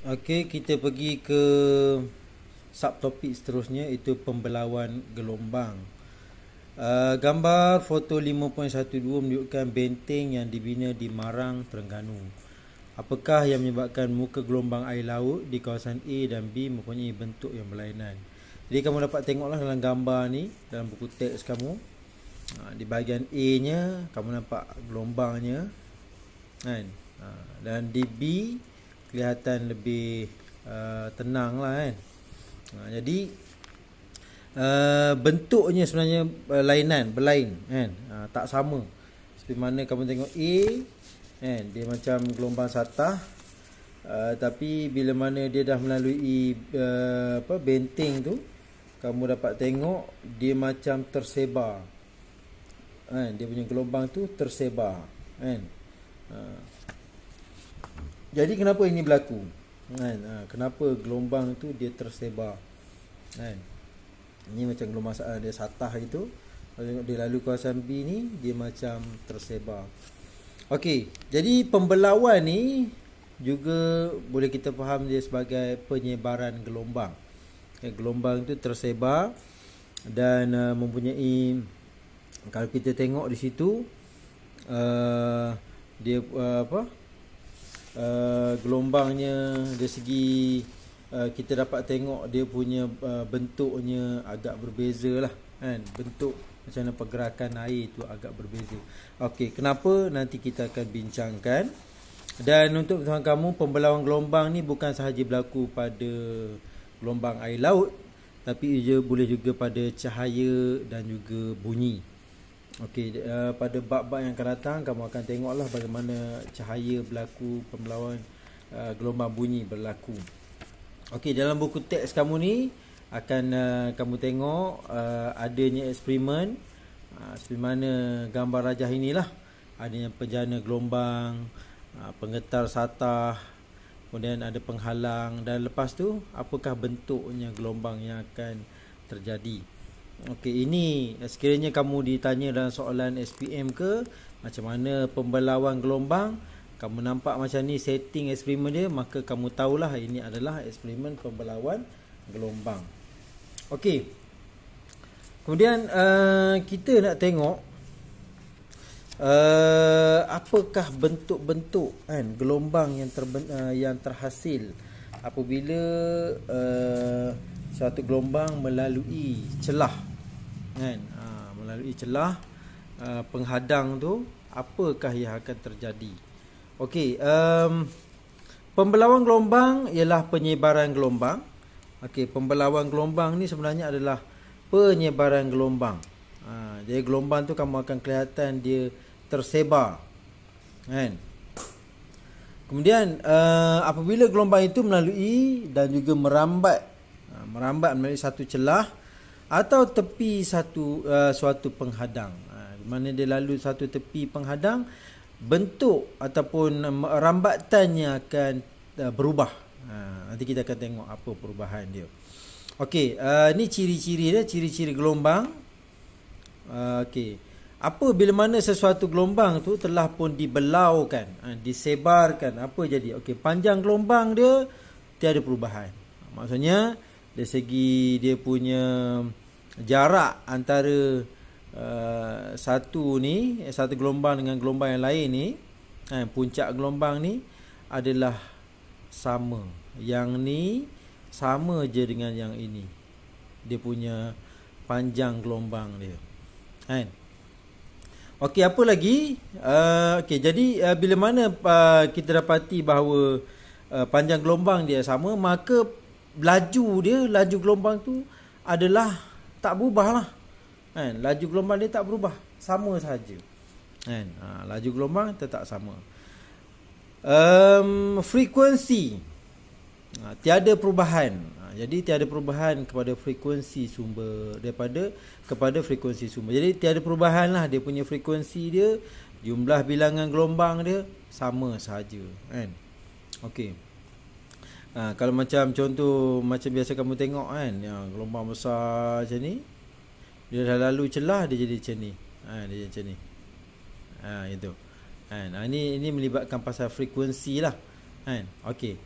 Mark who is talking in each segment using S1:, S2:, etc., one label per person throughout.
S1: Okey, kita pergi ke subtopik seterusnya, itu pembelauan gelombang. Gambar foto 5.12 menunjukkan benteng yang dibina di Marang, Terengganu. Apakah yang menyebabkan muka gelombang air laut di kawasan A dan B mempunyai bentuk yang berlainan? Jadi kamu dapat tengoklah dalam gambar ni, dalam buku teks kamu. Di bahagian A nya kamu nampak gelombangnya kan? Dan di B kelihatan lebih tenang lah kan. Jadi bentuknya sebenarnya berlain kan. Tak sama. Seperti mana kamu tengok A kan, dia macam gelombang satah, tapi bila mana dia dah melalui benteng tu, kamu dapat tengok dia macam tersebar kan, dia punya gelombang tu tersebar kan. Jadi kenapa ini berlaku kan? Kenapa gelombang tu dia tersebar kan? Ini macam gelombang dia satah itu, kalau tengok dia lalu kawasan B ni, dia macam tersebar. Okey, jadi pembelauan ni juga boleh kita faham dia sebagai penyebaran gelombang. Gelombang tu tersebar dan mempunyai, kalau kita tengok di situ, dia gelombangnya dari segi kita dapat tengok dia punya bentuknya agak berbeza lah kan. Bentuk macam mana pergerakan air tu agak berbeza. Okey, kenapa nanti kita akan bincangkan. Dan untuk pengetahuan kamu, pembelauan gelombang ni bukan sahaja berlaku pada gelombang air laut, tapi ia boleh juga pada cahaya dan juga bunyi. Okey, pada bab-bab yang akan datang kamu akan tengoklah bagaimana cahaya berlaku, pembelauan gelombang bunyi berlaku. Okey, dalam buku teks kamu ni akan kamu tengok adanya eksperimen, seperti mana gambar rajah inilah, adanya penjana gelombang, penggetar satah, kemudian ada penghalang, dan lepas tu apakah bentuknya gelombang yang akan terjadi. Okey, ini sekiranya kamu ditanya dalam soalan SPM ke, macam mana pembelauan gelombang, kamu nampak macam ni setting eksperimen dia, maka kamu tahulah ini adalah eksperimen pembelauan gelombang. Okey. Kemudian kita nak tengok apakah bentuk-bentuk kan gelombang yang terhasil apabila suatu gelombang melalui celah kan, melalui celah penghadang tu, apakah yang akan terjadi. Okey, pembelauan gelombang ialah penyebaran gelombang. Okey, pembelauan gelombang ni sebenarnya adalah penyebaran gelombang. Jadi gelombang tu kamu akan kelihatan dia tersebar kan. Kemudian apabila gelombang itu melalui dan juga merambat melalui satu celah atau tepi suatu penghadang, di mana dia lalu satu tepi penghadang, bentuk ataupun rambatannya akan berubah. Nanti kita akan tengok apa perubahan dia. Okey, ni ciri-ciri dia, ciri-ciri gelombang. Okey, apa bila mana sesuatu gelombang tu telah pun dibelaukan, disebarkan, apa jadi? Okey, panjang gelombang dia tiada perubahan. Maksudnya dari segi dia punya jarak antara satu gelombang dengan gelombang yang lain ni, puncak gelombang ni adalah sama. Yang ni sama je dengan yang ini, dia punya panjang gelombang dia kan. Okey, apa lagi? Okey, jadi bila mana kita dapati bahawa panjang gelombang dia sama, maka laju gelombang tu adalah tak berubah lah kan. Laju gelombang dia tak berubah, sama saja kan. Laju gelombang tetap sama. Frekuensi tiada perubahan. Jadi tiada perubahan kepada frekuensi sumber kepada frekuensi sumber. Jadi tiada perubahan lah dia punya frekuensi dia, jumlah bilangan gelombang dia sama saja kan. Okey. Kalau macam contoh macam biasa kamu tengok kan, yang gelombang besar macam ni, dia dah lalu celah dia jadi macam ni. Dia jadi macam ni. Itu. Ini melibatkan pasal frekuensi lah kan. Okey.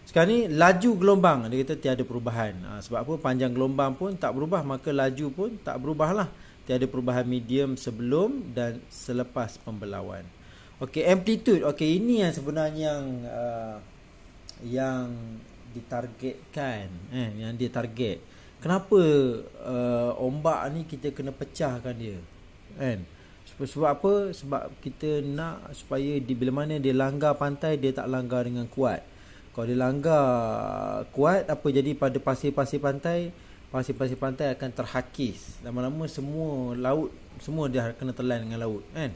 S1: Sekarang ni laju gelombang dia kata tiada perubahan. Sebab apa? Panjang gelombang pun tak berubah, maka laju pun tak berubah lah. Tiada perubahan medium sebelum dan selepas pembelauan. Okey, amplitude. Okey, ini yang sebenarnya yang ditargetkan, yang dia target. Kenapa ombak ni kita kena pecahkan dia, kan? Sebab apa? Sebab kita nak supaya bila mana dia langgar pantai, dia tak langgar dengan kuat. Kalau dia langgar kuat, apa jadi pada pasir-pasir pantai? Pasir-pasir pantai akan terhakis. Lama-lama semua laut, semua dia kena telan dengan laut, kan?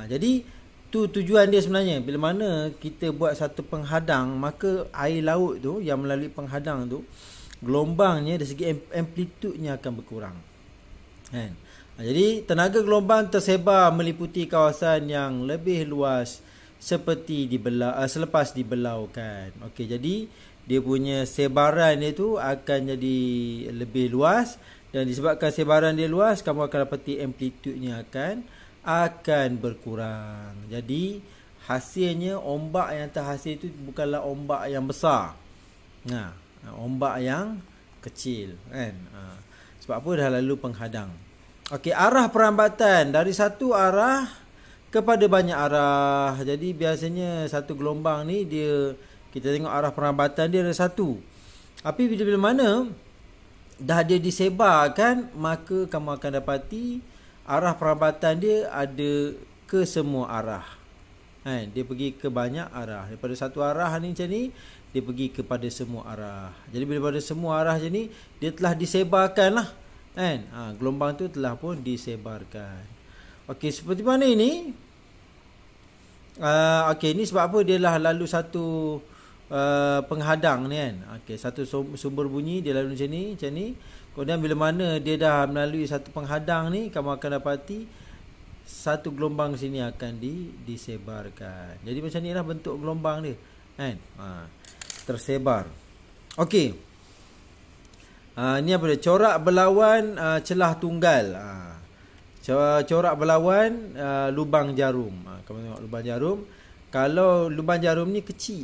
S1: Jadi tu tujuan dia sebenarnya. Bila mana kita buat satu penghadang, maka air laut tu yang melalui penghadang tu, gelombangnya dari segi amplitudenya akan berkurang, kan? Jadi tenaga gelombang tersebar meliputi kawasan yang lebih luas seperti selepas dibelaukan. Okey, jadi dia punya sebaran dia tu akan jadi lebih luas, dan disebabkan sebaran dia luas, kamu akan dapati amplitudenya akan berkurang. Jadi hasilnya ombak yang terhasil itu bukanlah ombak yang besar. Ombak yang kecil, kan? Sebab apa? Dah lalu penghadang. Okey, arah perambatan dari satu arah kepada banyak arah. Jadi biasanya satu gelombang ni kita tengok arah perambatan dia ada satu. Tapi bila mana dah dia disebarkan, maka kamu akan dapati arah perambatan dia ada ke semua arah. Dia pergi ke banyak arah. Daripada satu arah ni macam ni, dia pergi kepada semua arah. Jadi bila pada semua arah macam ni, dia telah disebarkan lah, kan? Gelombang tu telah pun disebarkan. Okey, seperti mana ini? Okey, ni sebab apa dia lah lalu satu penghadang ni, kan? Okey, satu sumber bunyi dia lalu macam ni. Kemudian bila mana dia dah melalui satu penghadang ni, kamu akan dapati satu gelombang sini akan disebarkan. Jadi macam ni lah bentuk gelombang dia, kan? Tersebar. Okey. Ni apa dia? Corak berlawan celah tunggal. Corak berlawan lubang jarum. Kamu tengok lubang jarum. Kalau lubang jarum ni kecil,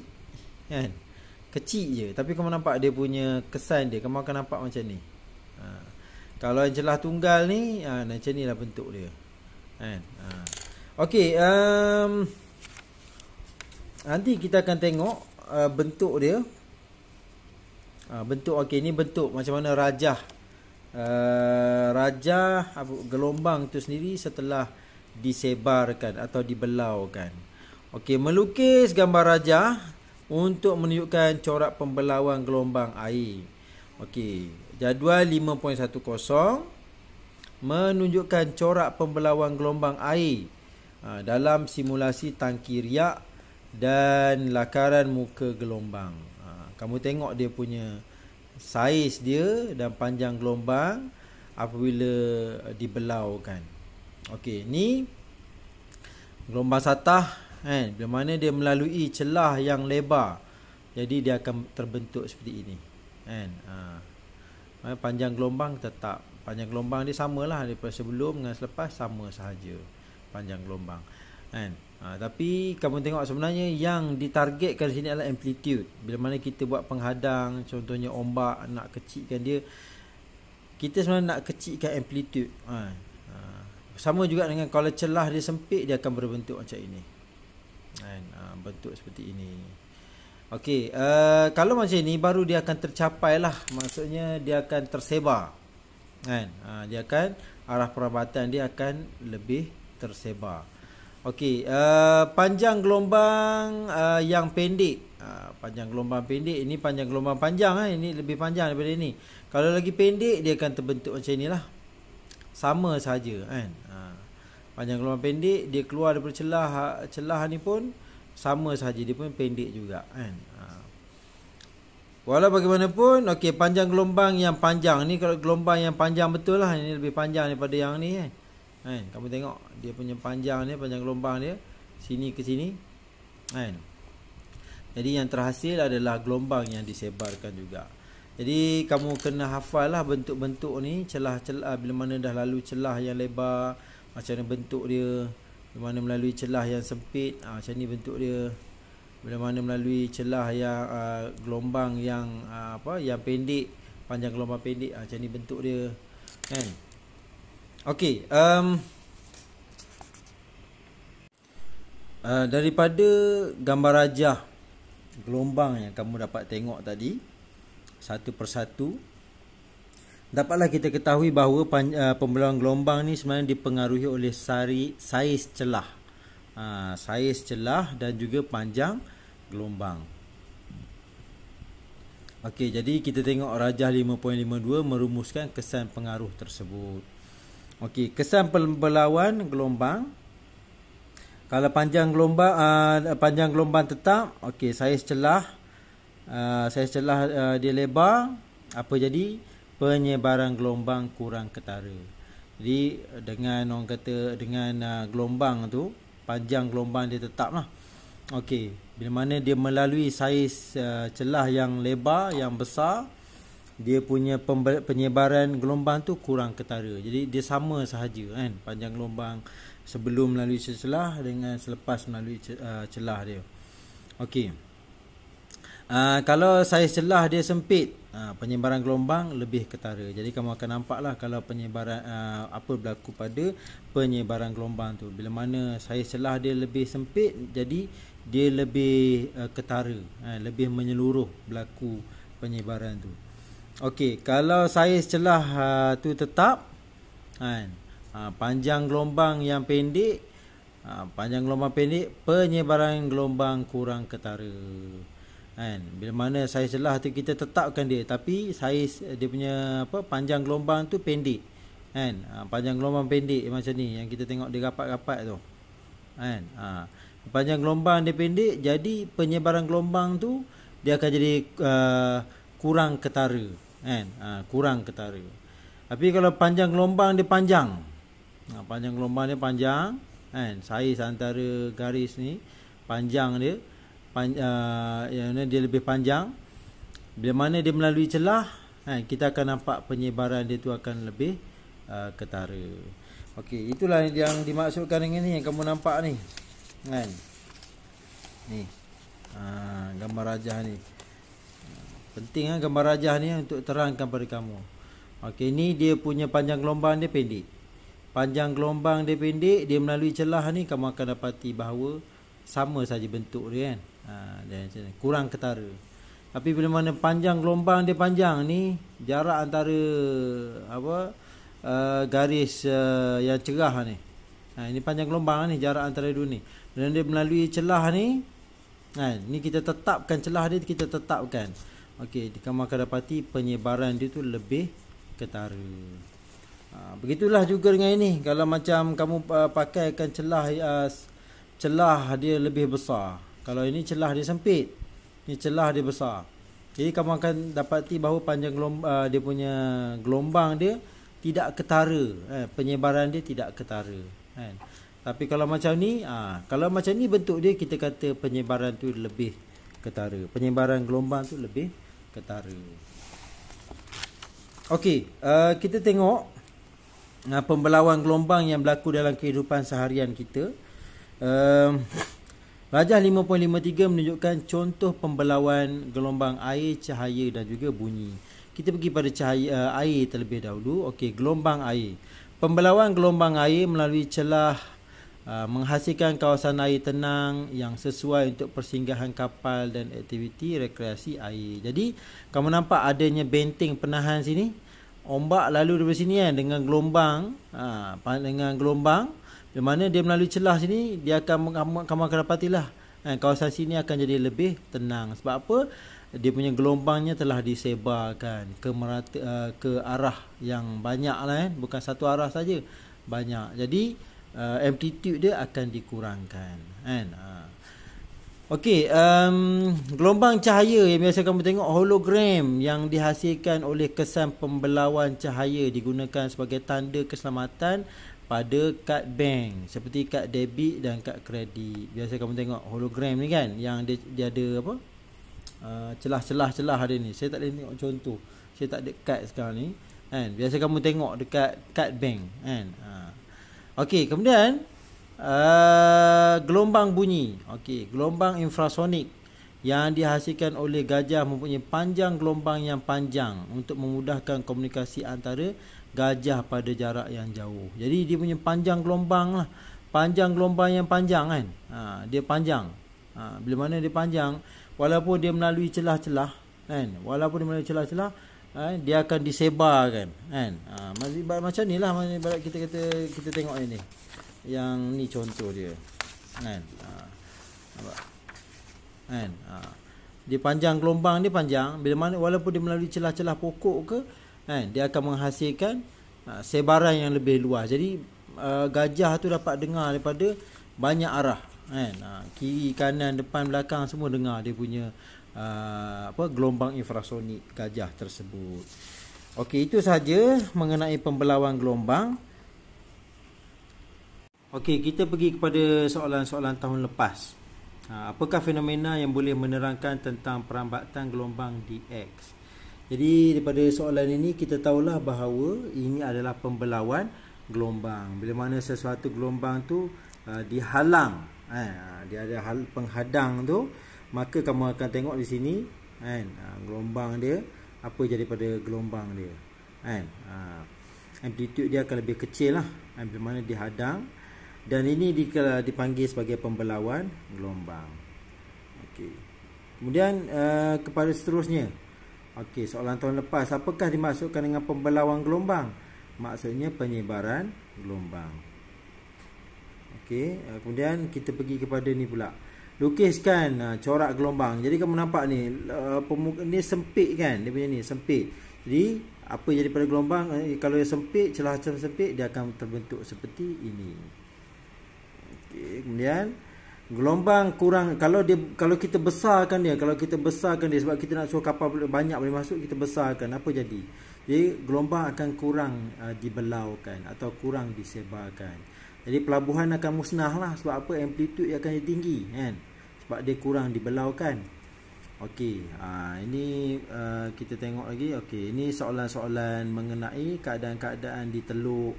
S1: kan? Kecil je, tapi kamu nampak dia punya kesan dia. Kamu akan nampak macam ni. Kalau yang celah tunggal ni, macam ni lah bentuk dia, kan? Okey, nanti kita akan tengok bentuk dia. Bentuk, okey, ni bentuk macam mana rajah gelombang tu sendiri setelah disebarkan atau dibelaukan. Okey, melukis gambar rajah untuk menunjukkan corak pembelauan gelombang air. Okey, jadual 5.10 menunjukkan corak pembelauan gelombang air dalam simulasi tangki riak dan lakaran muka gelombang. Kamu tengok dia punya saiz dia dan panjang gelombang apabila dibelaukan. Okey, ni gelombang satah, kan? Bila mana dia melalui celah yang lebar, jadi dia akan terbentuk seperti ini, kan? Panjang gelombang tetap. Panjang gelombang dia samalah daripada sebelum dengan selepas, sama sahaja panjang gelombang, kan? Tapi kamu tengok sebenarnya yang ditargetkan di sini adalah amplitude. Bila mana kita buat penghadang, contohnya ombak, nak kecilkan dia, kita sebenarnya nak kecilkan amplitude. Sama juga dengan kalau celah dia sempit, dia akan berbentuk macam ini, kan? Bentuk seperti ini. Okey, kalau macam ni baru dia akan tercapai lah. Maksudnya dia akan tersebar, kan? Dia akan, arah perambatan dia akan lebih tersebar. Okey, panjang gelombang yang pendek. Panjang gelombang pendek, ini panjang gelombang panjang, ini lebih panjang daripada ini. Kalau lagi pendek, dia akan terbentuk macam inilah. Sama saja, kan? Panjang gelombang pendek, dia keluar daripada celah ni pun sama saja, dia pun pendek juga, kan? Walau bagaimanapun, okey, panjang gelombang yang panjang ni, kalau gelombang yang panjang betul lah, ini lebih panjang daripada yang ni, kan? Kamu tengok dia punya panjang dia, panjang gelombang dia sini ke sini, kan? Jadi yang terhasil adalah gelombang yang disebarkan juga. Jadi kamu kena hafal lah bentuk-bentuk ni, celah-celah, bila mana dah lalu celah yang lebar, macam mana bentuk dia. Bila mana melalui celah yang sempit, macam ni bentuk dia. bila mana melalui celah yang gelombang yang yang pendek, panjang gelombang pendek, macam ni bentuk dia kan. Okey, daripada gambar rajah gelombang yang kamu dapat tengok tadi satu persatu, dapatlah kita ketahui bahawa pembelawan gelombang ni sebenarnya dipengaruhi oleh saiz celah. Saiz celah dan juga panjang gelombang. Okey, jadi kita tengok rajah 5.52 merumuskan kesan pengaruh tersebut. Okey, kesan pembelawan gelombang. Kalau panjang gelombang tetap, okey, saiz celah dia lebar, apa jadi? Penyebaran gelombang kurang ketara. Jadi dengan orang kata dengan gelombang tu, panjang gelombang dia tetap lah. Okey, bila mana dia melalui saiz celah yang lebar, yang besar, dia punya penyebaran gelombang tu kurang ketara. Jadi dia sama sahaja kan, panjang gelombang sebelum melalui celah dengan selepas melalui celah dia. Okey. Kalau saiz celah dia sempit, penyebaran gelombang lebih ketara. Jadi kamu akan nampaklah kalau penyebaran apa berlaku pada penyebaran gelombang tu. Bila mana saiz celah dia lebih sempit, jadi dia lebih ketara, lebih menyeluruh berlaku penyebaran tu. Okey, kalau saiz celah tu tetap kan, panjang gelombang yang pendek, penyebaran gelombang kurang ketara kan. Bila mana saiz celah tu kita tetapkan dia, tapi saiz dia punya panjang gelombang tu pendek kan. Panjang gelombang pendek macam ni yang kita tengok dia rapat-rapat tu kan. Panjang gelombang dia pendek, jadi penyebaran gelombang tu dia akan jadi kurang ketara kan. Kurang ketara. Tapi kalau panjang gelombang dia panjang, panjang gelombang dia panjang kan, saiz antara garis ni panjang dia, dia lebih panjang. Bila mana dia melalui celah, kita akan nampak penyebaran dia tu akan lebih ketara. Okey, itulah yang dimaksudkan dengan ni yang kamu nampak ni kan. Ni gambar rajah ni penting gambar rajah ni untuk terangkan pada kamu. Okey, ni dia punya panjang gelombang dia pendek. Panjang gelombang dia pendek, dia melalui celah ni kamu akan dapati bahawa sama saja bentuk dia kan. Dan kurang ketara. Tapi bila mana panjang gelombang dia panjang ni, jarak antara garis yang cerah ni, ini panjang gelombang ni, jarak antara dua ni. Dan dia melalui celah ni, ni kita tetapkan celah dia, kita tetapkan. Okey, kamu akan dapati penyebaran dia tu lebih ketara. Begitulah juga dengan ini. Kalau macam kamu pakaikan celah dia lebih besar. Kalau ini celah dia sempit, ni celah dia besar. Jadi kamu akan dapati bahawa panjang dia punya gelombang dia tidak ketara, penyebaran dia tidak ketara kan. Tapi kalau macam ni, bentuk dia, kita kata penyebaran tu lebih ketara. Penyebaran gelombang tu lebih ketara. Okey, kita tengok pembelawan gelombang yang berlaku dalam kehidupan seharian kita. Rajah 5.53 menunjukkan contoh pembelawan gelombang air, cahaya dan juga bunyi. Kita pergi pada cahaya air terlebih dahulu. Okey, gelombang air. Pembelawan gelombang air melalui celah menghasilkan kawasan air tenang yang sesuai untuk persinggahan kapal dan aktiviti rekreasi air. Jadi, kamu nampak adanya benteng penahan sini. Ombak lalu dari sini kan dengan gelombang, di mana dia melalui celah sini, dia akan kamu akan dapatilah kawasan sini akan jadi lebih tenang. Sebab apa? Dia punya gelombangnya telah disebarkan ke arah yang banyak lah kan, bukan satu arah saja, banyak. Jadi amplitude dia akan dikurangkan kan. Okey, gelombang cahaya yang biasa kamu tengok, hologram yang dihasilkan oleh kesan pembelawan cahaya digunakan sebagai tanda keselamatan pada kad bank seperti kad debit dan kad kredit. Biasa kamu tengok hologram ni kan, yang dia ada celah-celah dia ni. Saya tak boleh tengok contoh, saya tak ada kad sekarang ni kan. Biasa kamu tengok dekat kad bank kan. Okey, kemudian gelombang bunyi. Okey, gelombang infrasonik yang dihasilkan oleh gajah mempunyai panjang gelombang yang panjang untuk memudahkan komunikasi antara gajah pada jarak yang jauh. Jadi dia punya panjang gelombang lah. Panjang gelombang yang panjang kan. Dia panjang. Bila mana dia panjang, walaupun dia melalui celah-celah kan. Walaupun dia melalui celah-celah, dia akan disebarkan kan. Macam ni lah kita tengok ini. Yang ni contoh dia kan. Nampak kan. Dia panjang, gelombang dia panjang. Bila mana walaupun dia melalui celah-celah pokok ke kan, dia akan menghasilkan sebaran yang lebih luas. Jadi gajah tu dapat dengar daripada banyak arah kan. Kiri, kanan, depan, belakang semua dengar dia punya gelombang infrasonik gajah tersebut. Okey, itu sahaja mengenai pembelauan gelombang. Okey, kita pergi kepada soalan-soalan tahun lepas. Apakah fenomena yang boleh menerangkan tentang perambatan gelombang dx? Jadi daripada soalan ini kita tahulah bahawa ini adalah pembelauan gelombang. Bila mana sesuatu gelombang tu dihalang, dia ada penghadang tu, maka kamu akan tengok di sini kan, gelombang dia, apa jadi pada gelombang dia kan. Amplitude dia akan lebih kecil lah bila mana dihadang. Dan ini dipanggil sebagai pembelauan gelombang. Okey. Kemudian kepada seterusnya. Okey, soalan tahun lepas, apakah dimaksudkan dengan pembelauan gelombang? Maksudnya penyebaran gelombang. Okey, kemudian kita pergi kepada ni pula. Lukiskan corak gelombang. Jadi kamu nampak ni, ni sempit kan? Dia punya ni sempit. Jadi apa jadi pada gelombang? Kalau dia sempit, celah-celah sempit, dia akan terbentuk seperti ini. Okay, kemudian gelombang kurang, kalau kita besarkan dia, sebab kita nak suruh kapal banyak boleh masuk, kita besarkan, apa jadi? Jadi gelombang akan kurang dibelaukan atau kurang disebarkan. Jadi pelabuhan akan musnah lah. Sebab apa? Amplitude akan jadi tinggi kan, sebab dia kurang dibelaukan. Okey, ini kita tengok lagi. Okey, ini soalan-soalan mengenai keadaan-keadaan di teluk,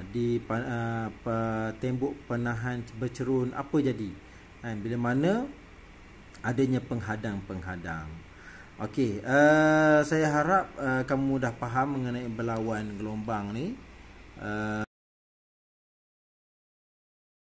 S1: di tembok penahan bercerun, apa jadi bila mana adanya penghadang-penghadang. Okey, saya harap kamu dah faham mengenai belauan gelombang ni.